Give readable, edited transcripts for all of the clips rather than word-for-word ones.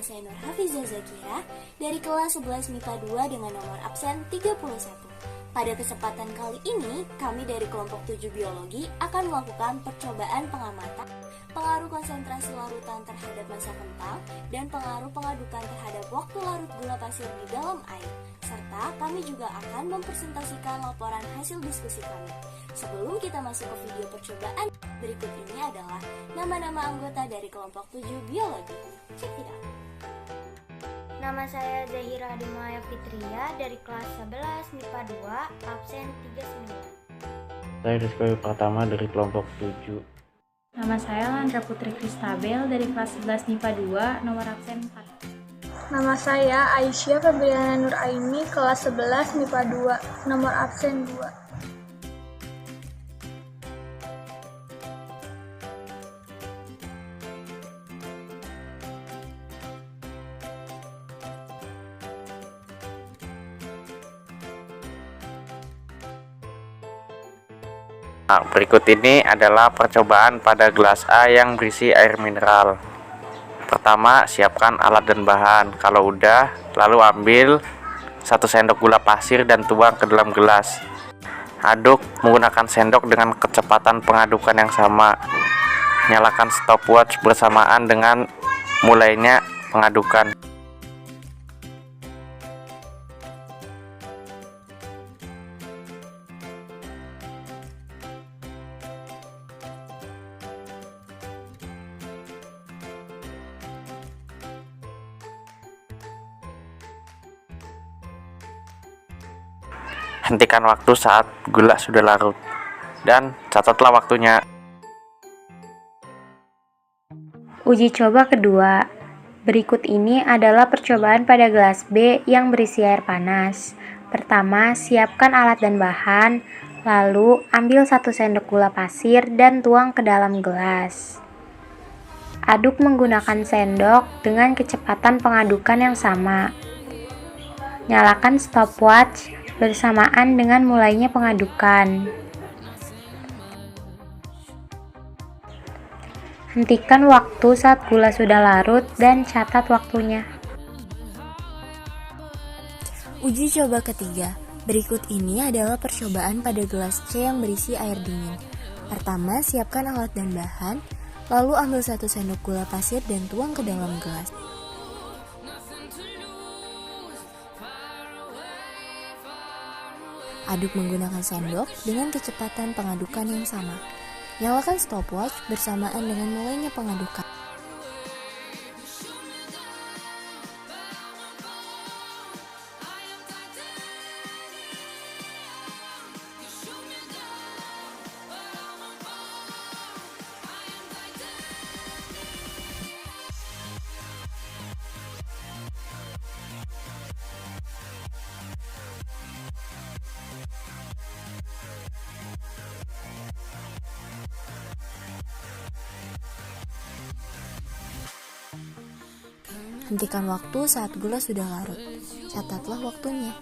saya Nur Hafizah Zakira dari kelas 11 MIPA 2 dengan nomor absen 31. Pada kesempatan kali ini, kami dari kelompok 7 biologi akan melakukan percobaan pengamatan pengaruh konsentrasi larutan terhadap massa kentang dan pengaruh pengadukan terhadap waktu larut gula pasir di dalam air. Serta kami juga akan mempresentasikan laporan hasil diskusi kami. Sebelum kita masuk ke video percobaan, berikut ini adalah nama-nama anggota dari kelompok 7 biologi. Check it out. Nama saya Zahira Adimaya Fitria dari kelas 11 MIPA 2, absen 39. Saya Rizky Pratama dari kelompok 7. Nama saya Landra Putri Kristabel dari kelas 11 MIPA 2, nomor absen 4. Nama saya Aisyah Febriana Nur Aini, kelas 11 MIPA 2, nomor absen 2. Nah, berikut ini adalah percobaan pada gelas A yang berisi air mineral. Pertama, siapkan alat dan bahan. Kalau udah, lalu ambil 1 sendok gula pasir dan tuang ke dalam gelas. Aduk menggunakan sendok dengan kecepatan pengadukan yang sama. Nyalakan stopwatch bersamaan dengan mulainya pengadukan. Hentikan waktu saat gula sudah larut dan catatlah waktunya. Uji coba kedua. Berikut ini adalah percobaan pada gelas B yang berisi air panas. Pertama, siapkan alat dan bahan, lalu ambil 1 sendok gula pasir dan tuang ke dalam gelas. Aduk menggunakan sendok dengan kecepatan pengadukan yang sama. Nyalakan stopwatch bersamaan dengan mulainya pengadukan. Hentikan waktu saat gula sudah larut dan catat waktunya. Uji coba ketiga. Berikut ini adalah percobaan pada gelas C yang berisi air dingin. Pertama, siapkan alat dan bahan, lalu ambil 1 sendok gula pasir dan tuang ke dalam gelas. Aduk menggunakan sendok dengan kecepatan pengadukan yang sama. Nyalakan stopwatch bersamaan dengan mulainya pengadukan. Hentikan waktu saat gula sudah larut. Catatlah waktunya.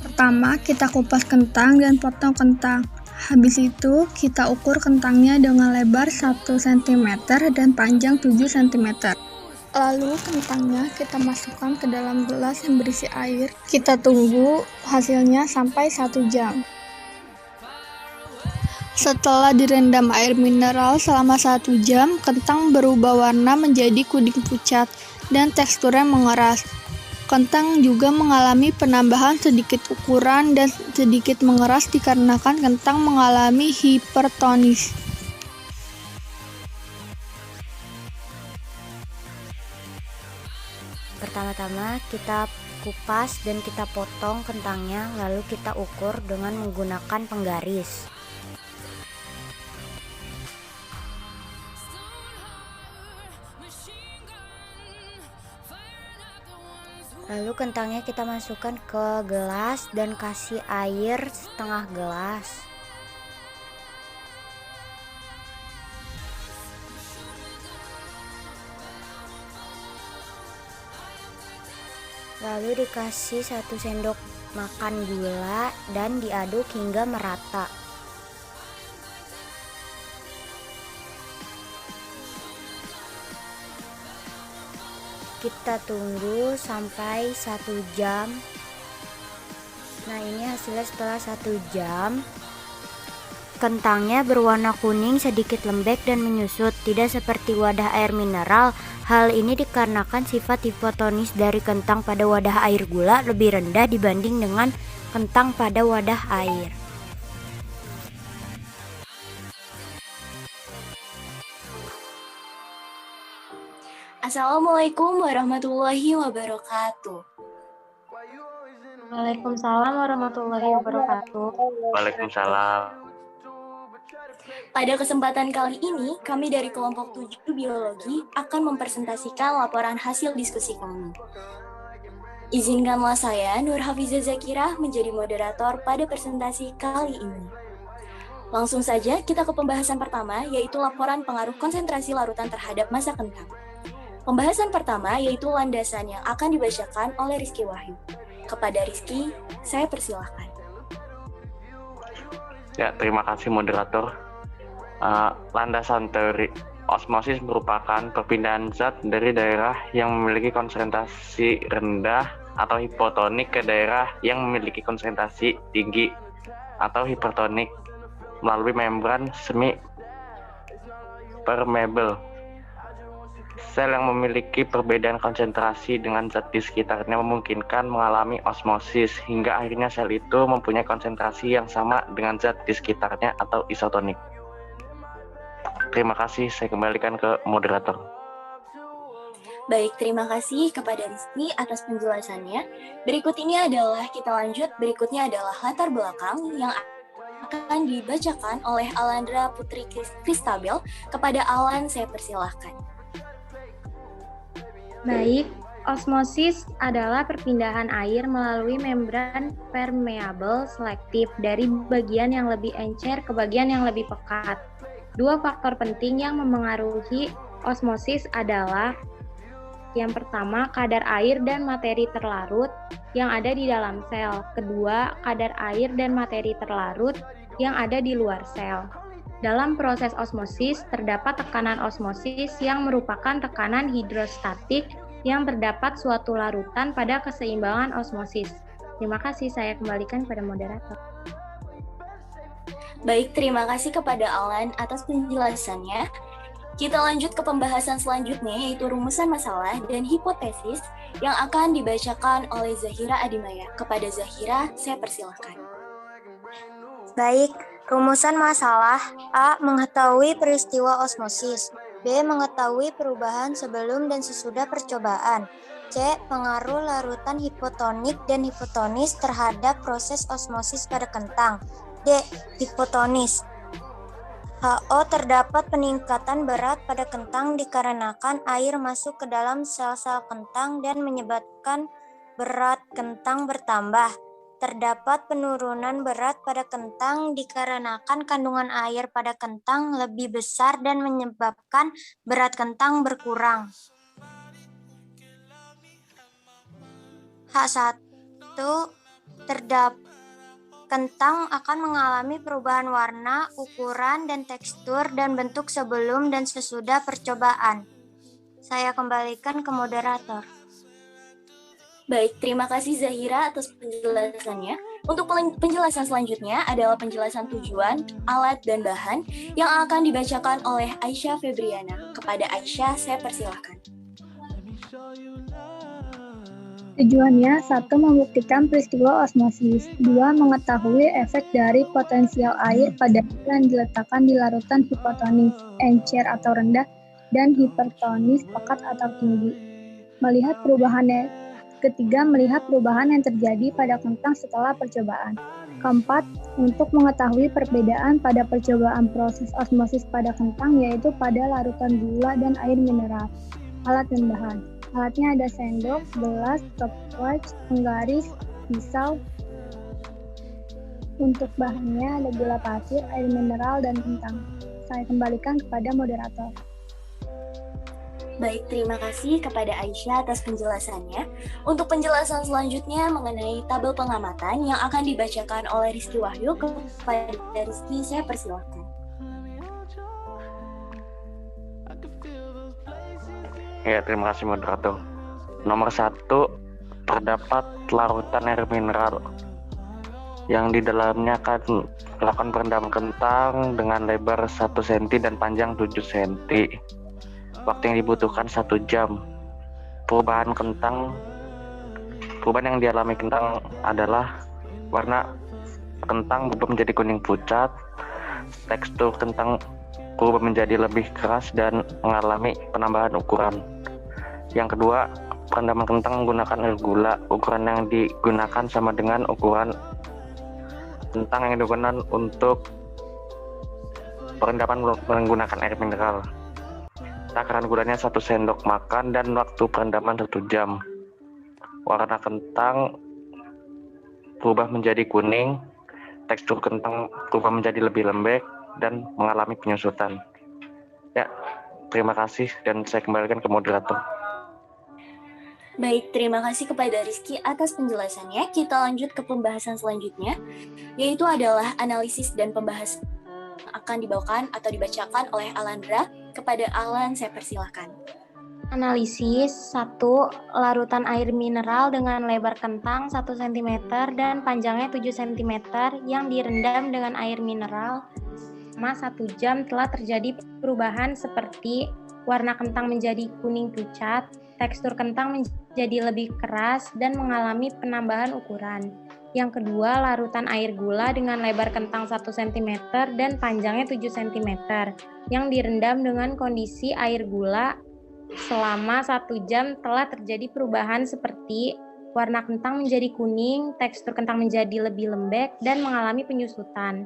Pertama, kita kupas kentang dan potong kentang. Habis itu, kita ukur kentangnya dengan lebar 1 cm dan panjang 7 cm. Lalu, kentangnya kita masukkan ke dalam gelas yang berisi air. Kita tunggu hasilnya sampai 1 jam. Setelah direndam air mineral selama 1 jam, kentang berubah warna menjadi kuning pucat dan teksturnya mengeras. Kentang juga mengalami penambahan sedikit ukuran dan sedikit mengeras dikarenakan kentang mengalami hipertonis. Pertama-tama kita kupas dan kita potong kentangnya, lalu kita ukur dengan menggunakan penggaris. Lalu kentangnya kita masukkan ke gelas dan kasih air setengah gelas. Lalu dikasih 1 sendok makan gula dan diaduk hingga merata. Kita tunggu sampai 1 jam. Nah, ini hasilnya setelah 1 jam. Kentangnya berwarna kuning, sedikit lembek dan menyusut, tidak seperti wadah air mineral. Hal ini dikarenakan sifat hipotonis dari kentang pada wadah air gula lebih rendah dibanding dengan kentang pada wadah air. Assalamualaikum warahmatullahi wabarakatuh. Waalaikumsalam warahmatullahi wabarakatuh. Waalaikumsalam. Pada kesempatan kali ini, kami dari kelompok 7 biologi akan mempresentasikan laporan hasil diskusi kami. Izinkanlah saya, Nur Hafizah Zakirah, menjadi moderator pada presentasi kali ini. Langsung saja kita ke pembahasan pertama, yaitu laporan pengaruh konsentrasi larutan terhadap massa kentang. Pembahasan pertama yaitu landasan yang akan dibacakan oleh Rizky Wahyu. Kepada Rizky, saya persilahkan. Ya, terima kasih moderator. Landasan teori osmosis merupakan perpindahan zat dari daerah yang memiliki konsentrasi rendah atau hipotonik ke daerah yang memiliki konsentrasi tinggi atau hipertonik melalui membran semi permeable. Sel yang memiliki perbedaan konsentrasi dengan zat di sekitarnya memungkinkan mengalami osmosis hingga akhirnya sel itu mempunyai konsentrasi yang sama dengan zat di sekitarnya atau isotonik. Terima kasih, saya kembalikan ke moderator. Baik, terima kasih kepada Rizky atas penjelasannya. Berikut ini adalah kita lanjut, berikutnya adalah latar belakang yang akan dibacakan oleh Alandra Putri Kristabel. Kepada Alan, saya persilahkan. Baik, osmosis adalah perpindahan air melalui membran permeable selektif dari bagian yang lebih encer ke bagian yang lebih pekat. Dua faktor penting yang memengaruhi osmosis adalah yang pertama, kadar air dan materi terlarut yang ada di dalam sel. Kedua, kadar air dan materi terlarut yang ada di luar sel. Dalam proses osmosis, terdapat tekanan osmosis yang merupakan tekanan hidrostatik yang terdapat suatu larutan pada keseimbangan osmosis. Terima kasih, saya kembalikan pada moderator. Baik, terima kasih kepada Alan atas penjelasannya. Kita lanjut ke pembahasan selanjutnya, yaitu rumusan masalah dan hipotesis yang akan dibacakan oleh Zahira Adimaya. Kepada Zahira, saya persilahkan. Baik, rumusan masalah: A. Mengetahui peristiwa osmosis. B. Mengetahui perubahan sebelum dan sesudah percobaan. C. Pengaruh larutan hipotonik dan hipotonis terhadap proses osmosis pada kentang. D. Hipotonis. HO. Terdapat peningkatan berat pada kentang dikarenakan air masuk ke dalam sel-sel kentang dan menyebabkan berat kentang bertambah. Terdapat penurunan berat pada kentang dikarenakan kandungan air pada kentang lebih besar dan menyebabkan berat kentang berkurang. H1. Kentang akan mengalami perubahan warna, ukuran, dan tekstur dan bentuk sebelum dan sesudah percobaan. Saya kembalikan ke moderator. Baik, terima kasih Zahira atas penjelasannya. Untuk penjelasan selanjutnya adalah penjelasan tujuan, alat, dan bahan yang akan dibacakan oleh Aisyah Febriana. Kepada Aisyah, saya persilahkan. Tujuannya, 1. Membuktikan peristiwa osmosis. 2. Mengetahui efek dari potensial air pada yang diletakkan di larutan hipotonis, encer atau rendah, dan hipertonis, pekat atau tinggi. Ketiga, melihat perubahan yang terjadi pada kentang setelah percobaan. Keempat, untuk mengetahui perbedaan pada percobaan proses osmosis pada kentang, yaitu pada larutan gula dan air mineral. Alat dan bahan. Alatnya ada sendok, gelas, stopwatch, penggaris, pisau. Untuk bahannya ada gula pasir, air mineral, dan kentang. Saya kembalikan kepada moderator. Baik, terima kasih kepada Aisyah atas penjelasannya. Untuk penjelasan selanjutnya mengenai tabel pengamatan yang akan dibacakan oleh Rizky Wahyu, kepada Rizky saya persilahkan. Ya, terima kasih moderator. Nomor 1, terdapat larutan air mineral yang di dalamnya akan melakukan perendaman kentang dengan lebar 1 cm dan panjang 7 cm. Waktu yang dibutuhkan 1 jam. Perubahan yang dialami kentang adalah warna kentang berubah menjadi kuning pucat, tekstur kentang berubah menjadi lebih keras dan mengalami penambahan ukuran. Yang kedua, perendaman kentang menggunakan air gula. Ukuran yang digunakan sama dengan ukuran kentang yang digunakan untuk perendaman menggunakan air mineral. Takaran gulanya 1 sendok makan dan waktu perendaman 1 jam. Warna kentang berubah menjadi kuning, tekstur kentang berubah menjadi lebih lembek dan mengalami penyusutan. Ya, terima kasih dan saya kembalikan ke moderator. Baik, terima kasih kepada Rizky atas penjelasannya. Kita lanjut ke pembahasan selanjutnya, yaitu adalah analisis dan pembahasan yang akan dibawakan atau dibacakan oleh Alandra. Kepada Alan, saya persilahkan. Analisis 1. Larutan air mineral dengan lebar kentang 1 cm dan panjangnya 7 cm yang direndam dengan air mineral selama 1 jam telah terjadi perubahan seperti warna kentang menjadi kuning pucat, tekstur kentang menjadi lebih keras dan mengalami penambahan ukuran. Yang kedua, larutan air gula dengan lebar kentang 1 cm dan panjangnya 7 cm yang direndam dengan kondisi air gula selama 1 jam telah terjadi perubahan seperti warna kentang menjadi kuning, tekstur kentang menjadi lebih lembek, dan mengalami penyusutan.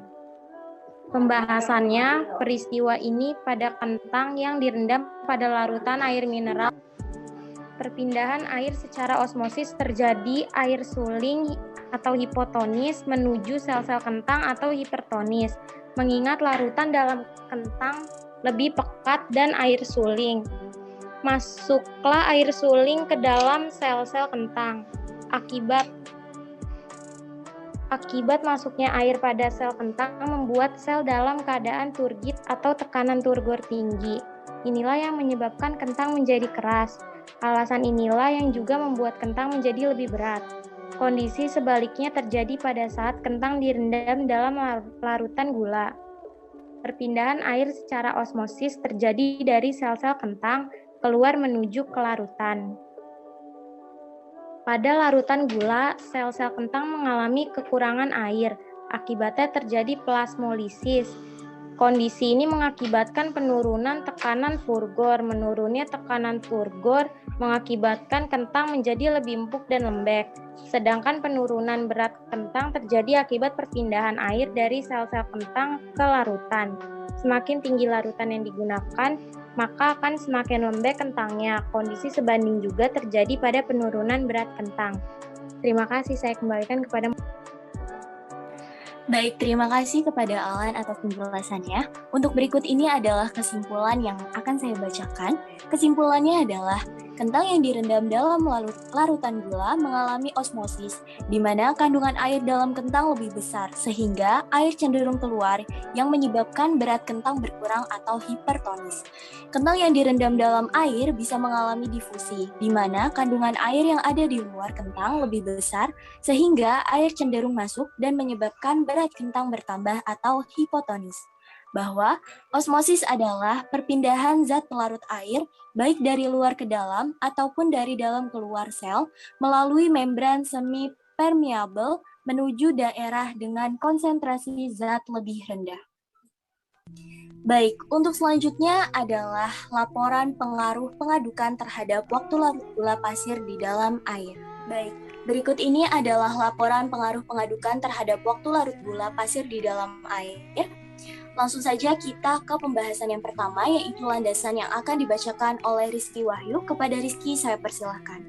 Pembahasannya, peristiwa ini pada kentang yang direndam pada larutan air mineral. Perpindahan air secara osmosis terjadi air suling atau hipotonis menuju sel-sel kentang atau hipertonis, mengingat larutan dalam kentang lebih pekat dan air suling. Masuklah air suling ke dalam sel-sel kentang. Akibat masuknya air pada sel kentang membuat sel dalam keadaan turgid atau tekanan turgor tinggi. Inilah yang menyebabkan kentang menjadi keras. Alasan inilah yang juga membuat kentang menjadi lebih berat. Kondisi sebaliknya terjadi pada saat kentang direndam dalam larutan gula. Perpindahan air secara osmosis terjadi dari sel-sel kentang keluar menuju ke larutan. Pada larutan gula, sel-sel kentang mengalami kekurangan air. Akibatnya terjadi plasmolisis. Kondisi ini mengakibatkan penurunan tekanan turgor. Menurunnya tekanan turgor mengakibatkan kentang menjadi lebih empuk dan lembek. Sedangkan penurunan berat kentang terjadi akibat perpindahan air dari sel-sel kentang ke larutan. Semakin tinggi larutan yang digunakan, maka akan semakin lembek kentangnya. Kondisi sebanding juga terjadi pada penurunan berat kentang. Terima kasih, saya kembalikan kepada. Baik, terima kasih kepada Alan atas penjelasannya. Untuk berikut ini adalah kesimpulan yang akan saya bacakan. Kesimpulannya adalah kentang yang direndam dalam larutan gula mengalami osmosis, di mana kandungan air dalam kentang lebih besar, sehingga air cenderung keluar yang menyebabkan berat kentang berkurang atau hipertonis. Kentang yang direndam dalam air bisa mengalami difusi, di mana kandungan air yang ada di luar kentang lebih besar, sehingga air cenderung masuk dan menyebabkan berat kentang bertambah atau hipotonis. Bahwa osmosis adalah perpindahan zat pelarut air baik dari luar ke dalam ataupun dari dalam keluar sel melalui membran semi permeabel menuju daerah dengan konsentrasi zat lebih rendah. Baik, untuk selanjutnya adalah laporan pengaruh pengadukan terhadap waktu larut gula pasir di dalam air. Baik, berikut ini adalah laporan pengaruh pengadukan terhadap waktu larut gula pasir di dalam air. Langsung saja kita ke pembahasan yang pertama, yaitu landasan yang akan dibacakan oleh Rizky Wahyu. Kepada Rizky, saya persilahkan.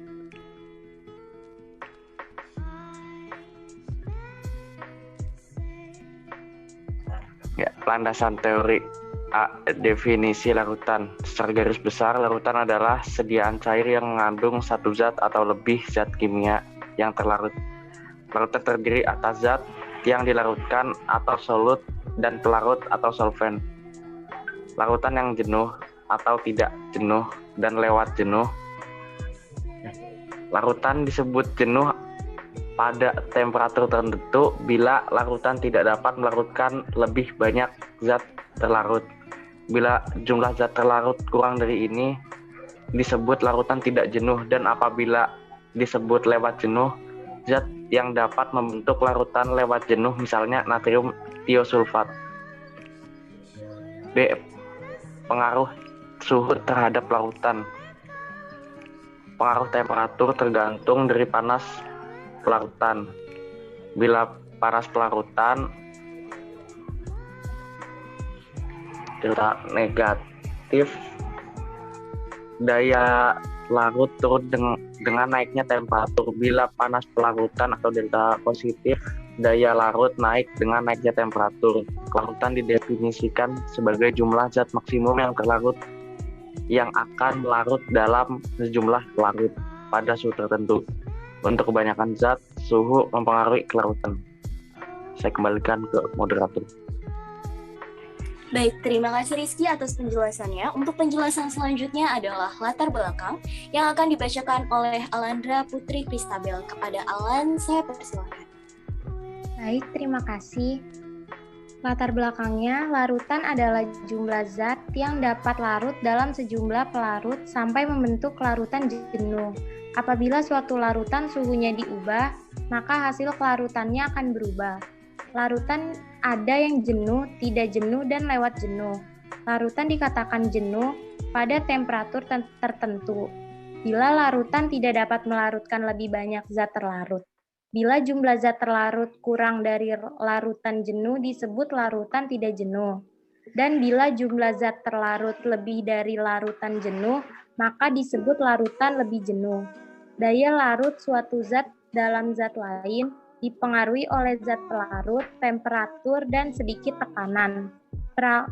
Ya, landasan teori. A. Definisi larutan. Secara garis besar, larutan adalah sediaan cair yang mengandung satu zat atau lebih zat kimia yang terlarut. Larutan terdiri atas zat yang dilarutkan atau solut dan pelarut atau solvent. Larutan yang jenuh atau tidak jenuh dan lewat jenuh. Larutan disebut jenuh pada temperatur tertentu bila larutan tidak dapat melarutkan lebih banyak zat terlarut. Bila jumlah zat terlarut kurang dari ini, disebut larutan tidak jenuh, dan apabila disebut lewat jenuh, zat yang dapat membentuk larutan lewat jenuh, misalnya natrium tiosulfat. B. Pengaruh suhu terhadap larutan. Pengaruh temperatur tergantung dari panas pelarutan. Bila panas pelarutan delta negatif, daya larut turun dengan naiknya temperatur. Bila panas pelarutan atau delta positif, daya larut naik dengan naiknya temperatur. Larutan didefinisikan sebagai jumlah zat maksimum yang terlarut yang akan larut dalam sejumlah larut pada suhu tertentu. Untuk kebanyakan zat, suhu mempengaruhi kelarutan. Saya kembalikan ke moderator. Baik, terima kasih Rizky atas penjelasannya. Untuk penjelasan selanjutnya adalah latar belakang yang akan dibacakan oleh Alandra Putri Kristabel. Kepada Alan, saya persilakan. Baik, terima kasih. Latar belakangnya, larutan adalah jumlah zat yang dapat larut dalam sejumlah pelarut sampai membentuk larutan jenuh. Apabila suatu larutan suhunya diubah, maka hasil kelarutannya akan berubah. Larutan ada yang jenuh, tidak jenuh, dan lewat jenuh. Larutan dikatakan jenuh pada temperatur tertentu, bila larutan tidak dapat melarutkan lebih banyak zat terlarut. Bila jumlah zat terlarut kurang dari larutan jenuh disebut larutan tidak jenuh. Dan bila jumlah zat terlarut lebih dari larutan jenuh, maka disebut larutan lebih jenuh. Daya larut suatu zat dalam zat lain dipengaruhi oleh zat pelarut, temperatur, dan sedikit tekanan.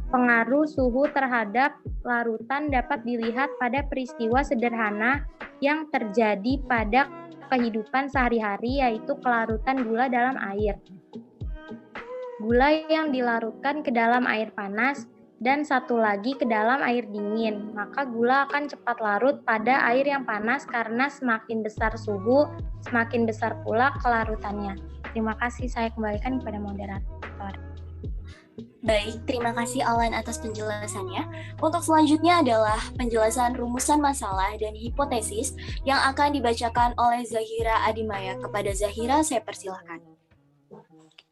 Pengaruh suhu terhadap larutan dapat dilihat pada peristiwa sederhana yang terjadi pada kehidupan sehari-hari, yaitu kelarutan gula dalam air. Gula yang dilarutkan ke dalam air panas dan satu lagi ke dalam air dingin, maka gula akan cepat larut pada air yang panas karena semakin besar suhu, semakin besar pula kelarutannya. Terima kasih, saya kembalikan kepada moderator. Baik, terima kasih Alan atas penjelasannya. Untuk selanjutnya adalah penjelasan rumusan masalah dan hipotesis yang akan dibacakan oleh Zahira Adimaya. Kepada Zahira, saya persilahkan.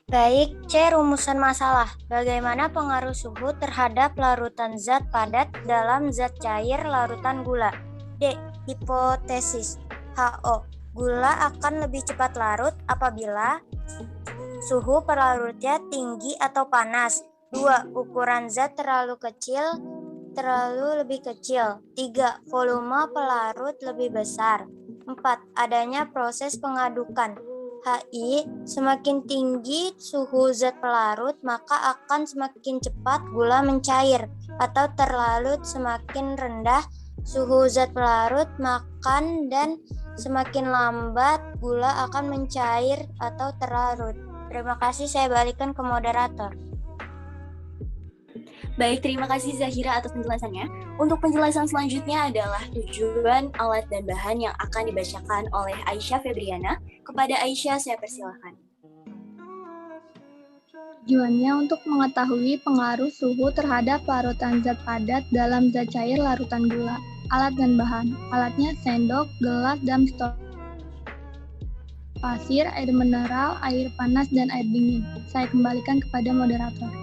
Baik, C. Rumusan masalah. Bagaimana pengaruh suhu terhadap larutan zat padat dalam zat cair larutan gula? D. Hipotesis. HO. Gula akan lebih cepat larut apabila suhu pelarutnya tinggi atau panas. 2. Ukuran zat terlalu lebih kecil. 3. Volume pelarut lebih besar. 4. Adanya proses pengadukan. HI, semakin tinggi suhu zat pelarut, maka akan semakin cepat gula mencair atau terlarut. Semakin rendah suhu zat pelarut, dan semakin lambat gula akan mencair atau terlarut. Terima kasih, saya balikan ke moderator. Baik, terima kasih Zahira atas penjelasannya. Untuk penjelasan selanjutnya adalah tujuan, alat, dan bahan yang akan dibacakan oleh Aisyah Febriana. Kepada Aisyah, saya persilahkan. Tujuannya untuk mengetahui pengaruh suhu terhadap larutan zat padat dalam zat cair larutan gula. Alat dan bahan. Alatnya sendok, gelas, dan stop pasir, air mineral, air panas, dan air dingin. Saya kembalikan kepada moderator.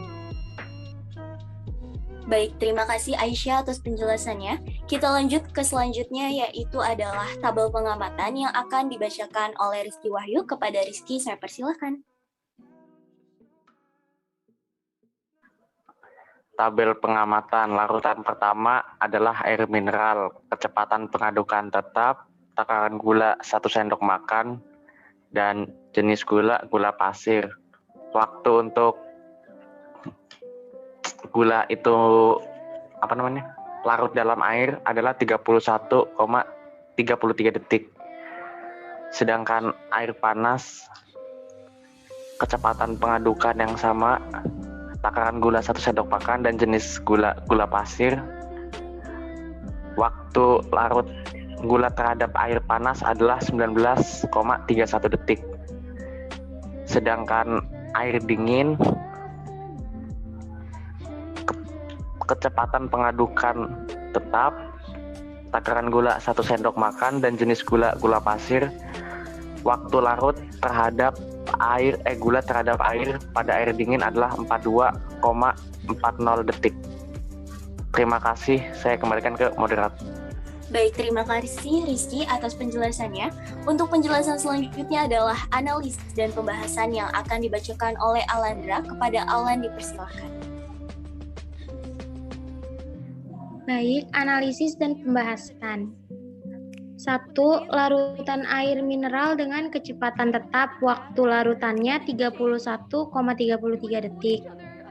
Baik, terima kasih Aisyah atas penjelasannya. Kita lanjut ke selanjutnya, yaitu adalah tabel pengamatan yang akan dibacakan oleh Rizky Wahyu. Kepada Rizky, saya persilahkan. Tabel pengamatan larutan pertama adalah air mineral. Kecepatan pengadukan tetap, takaran gula 1 sendok makan, dan jenis gula pasir. Waktu untuk gula itu larut dalam air adalah 31,33 detik. Sedangkan air panas, kecepatan pengadukan yang sama, takaran gula 1 sendok makan dan jenis gula pasir, waktu larut gula terhadap air panas adalah 19,31 detik. Sedangkan air dingin, kecepatan pengadukan tetap, takaran gula 1 sendok makan dan jenis gula pasir, waktu larut terhadap gula terhadap air pada air dingin adalah 42,40 detik. Terima kasih, saya kembalikan ke moderator. Baik, terima kasih Rizky atas penjelasannya. Untuk penjelasan selanjutnya adalah analisis dan pembahasan yang akan dibacakan oleh Alandra. Kepada Alan dipersilakan. Baik, analisis dan pembahasan. 1. Larutan air mineral dengan kecepatan tetap, waktu larutannya 31,33 detik.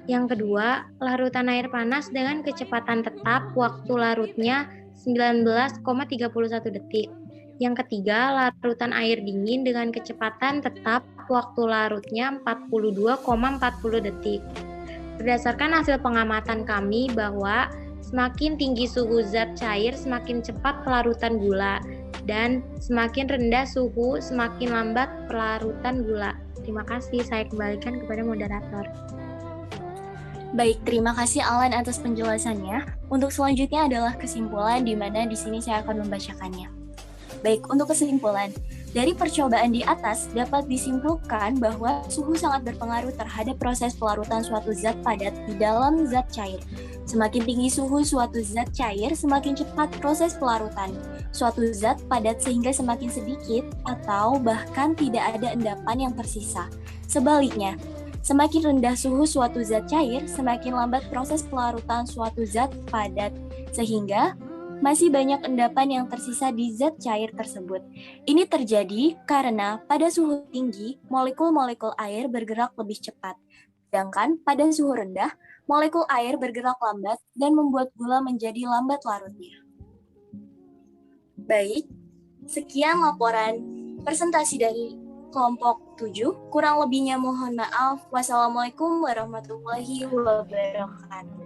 Yang kedua, larutan air panas dengan kecepatan tetap, waktu larutnya 19,31 detik. Yang ketiga, larutan air dingin dengan kecepatan tetap, waktu larutnya 42,40 detik. Berdasarkan hasil pengamatan kami bahwa semakin tinggi suhu zat cair, semakin cepat pelarutan gula, dan semakin rendah suhu, semakin lambat pelarutan gula. Terima kasih, saya kembalikan kepada moderator. Baik, terima kasih Alan atas penjelasannya. Untuk selanjutnya adalah kesimpulan, di mana di sini saya akan membacakannya. Baik, untuk kesimpulan, dari percobaan di atas dapat disimpulkan bahwa suhu sangat berpengaruh terhadap proses pelarutan suatu zat padat di dalam zat cair. Semakin tinggi suhu suatu zat cair, semakin cepat proses pelarutan suatu zat padat sehingga semakin sedikit atau bahkan tidak ada endapan yang tersisa. Sebaliknya, semakin rendah suhu suatu zat cair, semakin lambat proses pelarutan suatu zat padat sehingga masih banyak endapan yang tersisa di zat cair tersebut. Ini terjadi karena pada suhu tinggi, molekul-molekul air bergerak lebih cepat. Sedangkan pada suhu rendah, molekul air bergerak lambat dan membuat gula menjadi lambat larutnya. Baik, sekian laporan presentasi dari kelompok 7. Kurang lebihnya mohon maaf. Wassalamualaikum warahmatullahi wabarakatuh.